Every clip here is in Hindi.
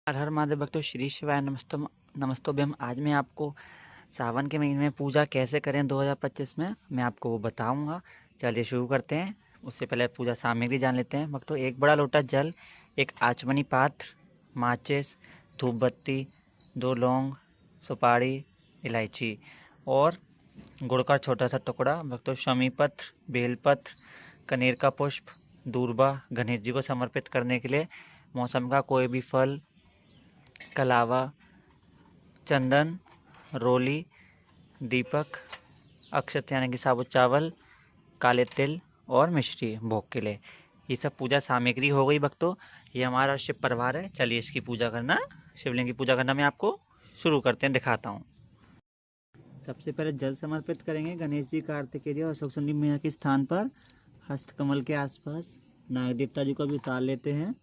हर हर महादेव भक्तों, श्री शिवाय नमस्तम नमस्तोभ्यम। आज मैं आपको सावन के महीने में पूजा कैसे करें 2025 में मैं आपको वो बताऊंगा। चलिए शुरू करते हैं। उससे पहले पूजा सामग्री जान लेते हैं भक्तों। एक बड़ा लोटा जल, एक आचमनी पात्र, माचिस, धूप बत्ती, 2 लौंग, सुपारी, इलायची और गुड़ का छोटा सा टुकड़ा भक्तों, शमी पत्र, बेलपत्र, कनेर का पुष्प, दूर्बा गणेश जी को समर्पित करने के लिए, मौसम का कोई भी फल, कलावा, चंदन, रोली, दीपक, अक्षत यानी कि साबुत चावल, काले तिल और मिश्री भोग के लिए। ये सब पूजा सामग्री हो गई भक्तों। ये हमारा शिव परिवार है। चलिए इसकी पूजा करना, शिवलिंग की पूजा करना मैं आपको शुरू करते हैं, दिखाता हूँ। सबसे पहले जल समर्पित करेंगे गणेश जी, कार्तिकेय जी और सुखसुंदी मैया के स्थान पर, हस्तकमल के आसपास। नाग देवता जी को भी उतार लेते हैं।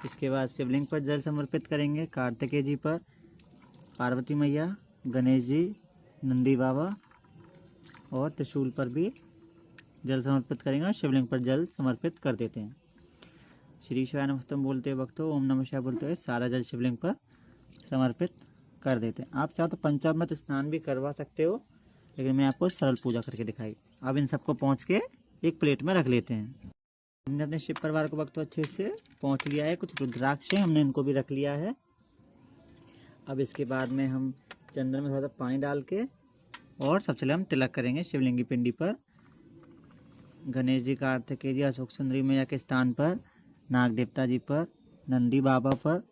इसके बाद शिवलिंग पर जल समर्पित करेंगे, कार्तिकेय जी पर, पार्वती मैया, गणेश जी, नंदी बाबा और त्रिशूल पर भी जल समर्पित करेंगे और शिवलिंग पर जल समर्पित कर देते हैं। श्री शिवाय नमस्तम बोलते वक्त ओम नमः शिवाय बोलते हुए सारा जल शिवलिंग पर समर्पित कर देते हैं। आप चाहो तो पंचामृत स्नान भी करवा सकते हो, लेकिन मैं आपको सरल पूजा करके दिखाई। अब इन सबको पहुँच के एक प्लेट में रख लेते हैं। हमने अपने शिव परिवार को भक्तों अच्छे से पहुँच लिया है। कुछ रुद्राक्ष हमने इनको भी रख लिया है। अब इसके बाद में हम चंदन में थोड़ा सा पानी डाल के और सबसे पहले हम तिलक करेंगे शिवलिंग की पिंडी पर। गणेश जी, कार्तिकेय जी, अशोक सुंदरी मैया के स्थान पर, नाग देवता जी पर, नंदी बाबा पर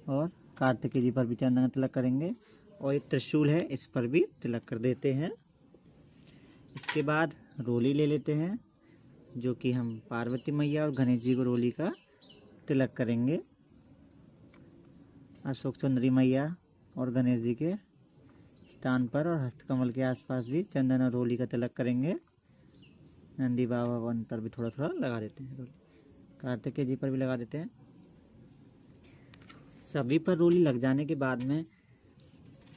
और कार्तिकेय जी पर भी चंदन का तिलक करेंगे। और ये त्रिशूल है, इस पर भी तिलक कर देते हैं। इसके बाद रोली ले लेते हैं, जो कि हम पार्वती मैया और गणेश जी को रोली का तिलक करेंगे। अशोक सुंदरी मैया और गणेश जी के स्थान पर और हस्तकमल के आसपास भी चंदन और रोली का तिलक करेंगे। नंदी बाबा वन पर भी थोड़ा थोड़ा लगा देते हैं रोली, कार्तिकेय जी पर भी लगा देते हैं। सभी पर रोली लग जाने के बाद में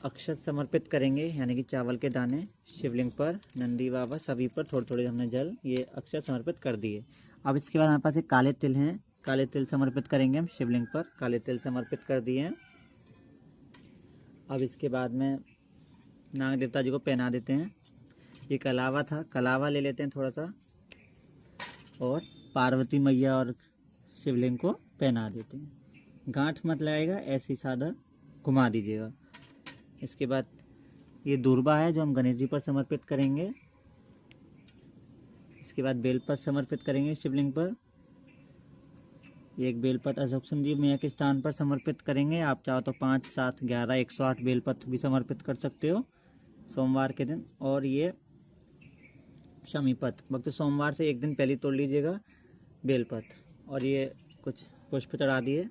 अक्षत समर्पित करेंगे, यानी कि चावल के दाने शिवलिंग पर, नंदी बाबा सभी पर थोड़े थोड़े हमने जल ये अक्षत समर्पित कर दिए। अब इसके बाद हमारे पास एक काले तिल हैं, काले तिल समर्पित करेंगे हम शिवलिंग पर। काले तिल समर्पित कर दिए हैं। अब इसके बाद में नाग देवता जी को पहना देते हैं। ये कलावा था, कलावा ले लेते हैं थोड़ा सा और पार्वती मैया और शिवलिंग को पहना देते हैं। गांठ मत लगाएगा, ऐसे ही सादा घुमा दीजिएगा। इसके बाद ये दूर्बा है जो हम गणेश जी पर समर्पित करेंगे। इसके बाद बेलपत्र समर्पित करेंगे शिवलिंग पर। एक बेलपत्र अशोक सुंदरी मैया के स्थान पर समर्पित करेंगे। आप चाहो तो 5, 7, 11, 108 बेलपत्र भी समर्पित कर सकते हो सोमवार के दिन। और ये शमी पत्र वक्त सोमवार से एक दिन पहले तोड़ लीजिएगा बेलपत्र। और ये कुछ पुष्प चढ़ा दिए,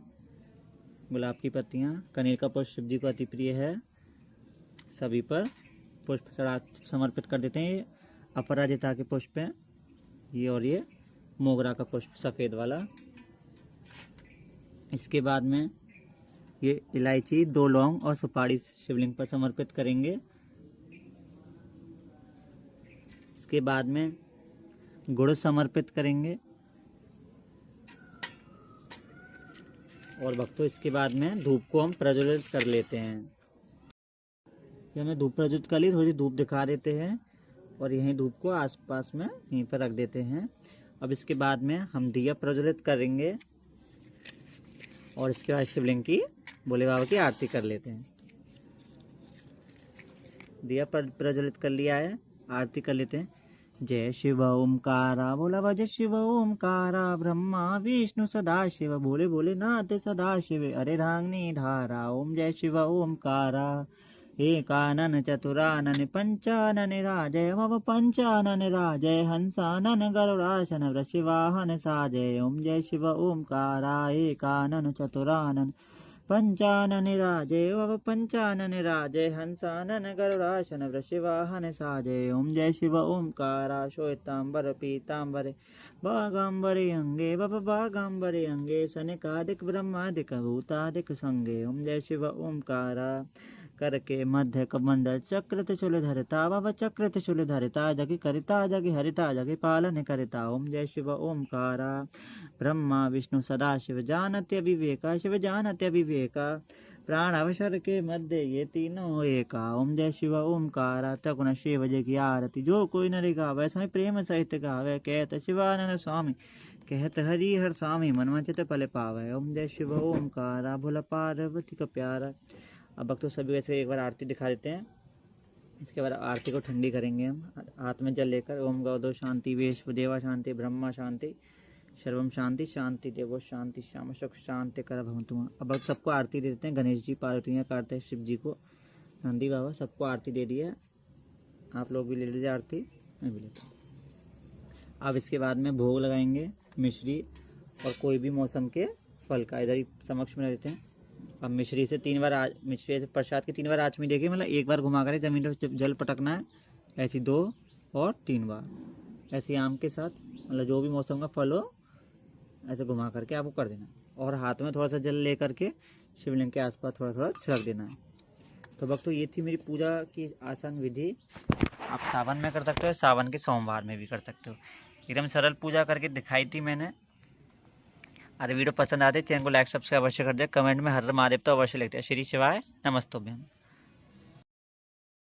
गुलाब की पत्तियाँ, कनेर का पुष्प शिव जी को अति प्रिय है, सभी पर पुष्प चढ़ा समर्पित कर देते हैं। ये अपराजिता के पुष्प हैं ये, और ये मोगरा का पुष्प सफ़ेद वाला। इसके बाद में ये इलायची, 2 लौंग और सुपारी शिवलिंग पर समर्पित करेंगे। इसके बाद में गुड़ समर्पित करेंगे। और भक्तों इसके बाद में धूप को हम प्रज्वलित कर लेते हैं। ये हमने धूप प्रज्वलित कर ली, थोड़ी सी धूप दिखा देते हैं और यहीं धूप को आसपास में यहीं पर रख देते हैं। अब इसके बाद में हम दिया प्रज्वलित करेंगे और इसके बाद शिवलिंग की, भोले बाबा की आरती कर लेते हैं। दिया प्रज्वलित कर लिया है, आरती कर लेते हैं। जय शिव ओमकारा, बोला बा जय शिव ओमकारा, ब्रह्मा विष्णु सदा शिव, भोले भोले नाथ सदा शिव, अरे रांगनी धारा। ओम जय शिव ओमकारा, एकानन चतुरानन पंचानन राजय, मम पंचानन राजय, हंसानन गरुड़ासन वृषवाहन साजय। ओम जय शिव ओमकारा, एकानन चतुरानन पंचानन राजय, मम पंचानन राजय, हंसानन गरुड़ासन वृषवाहन साजय। ओम जय शिव ओमकारा, श्वेतांबर पीतांबरे, बागांबरे अंगे, बब बागांबरे अंगे, सनकादिक ब्रह्मादिक भूतादिक संगे। ओम जय शिव ओमकारा, करके मध्य कमंडल चक्रत चुल धरता बाबा चक्रत चुल धरता जगी करिता जगी हरिता जगी पालन करिता। ओम जय शिव ओमकारा ब्रह्मा विष्णु सदा शिव जानत्य विवेका शिव जानत्य विवेका प्राण अवसर के मध्य ये तीनों एका। ओम जय शिव ओमकारा तकुन शिव जय की आरती जो कोई न गावे स्वामी प्रेम सहित गावे कहत शिवानंद स्वामी कहत हरि हर स्वामी मनमंचित फल पावे। ओम जय शिव ओमकारा भोला पार्वती का प्यारा। अब भक्तों सभी वैसे एक बार आरती दिखा देते हैं। इसके बाद आरती को ठंडी करेंगे हम हाथ में जल लेकर। ओम गौदो शांति वेश देवा शांति ब्रह्मा शांति सर्वम शांति शांति देवो शांति श्याम सुख शांति कर भवन्तु। अब सबको आरती दे देते हैं। गणेश जी पार्वती कार्तिक शिव जी को नंदी बाबा सबको आरती दे दी है। आप लोग भी ले लीजिए आरती, मैं भी लेता हूँ। अब इसके बाद में भोग लगाएंगे मिश्री और कोई भी मौसम के फल का। इधर ही समक्ष में रहते हैं। अब मिश्री से 3 बार मिश्री से प्रसाद के 3 बार आँच में देखिए, मतलब एक बार घुमा कर जमीन पर जल पटकना है, ऐसी 2 और 3 बार। ऐसे आम के साथ मतलब जो भी मौसम का फल हो ऐसे घुमा करके आपको कर देना। और हाथ में थोड़ा सा जल ले करके शिवलिंग के आसपास थोड़ा थोड़ा छिड़क देना है। तो भक्तों ये थी मेरी पूजा की आसान विधि। आप सावन में कर सकते हो, सावन के सोमवार में भी कर सकते हो। एकदम सरल पूजा करके दिखाई थी मैंने। अरे वीडियो पसंद आते चैनल को लाइक सब्सक्राइब अवश्य कर दे। कमेंट में हर महादेव तो अवश्य लिखते हैं। श्री शिवाय नमस्तुभ्यम।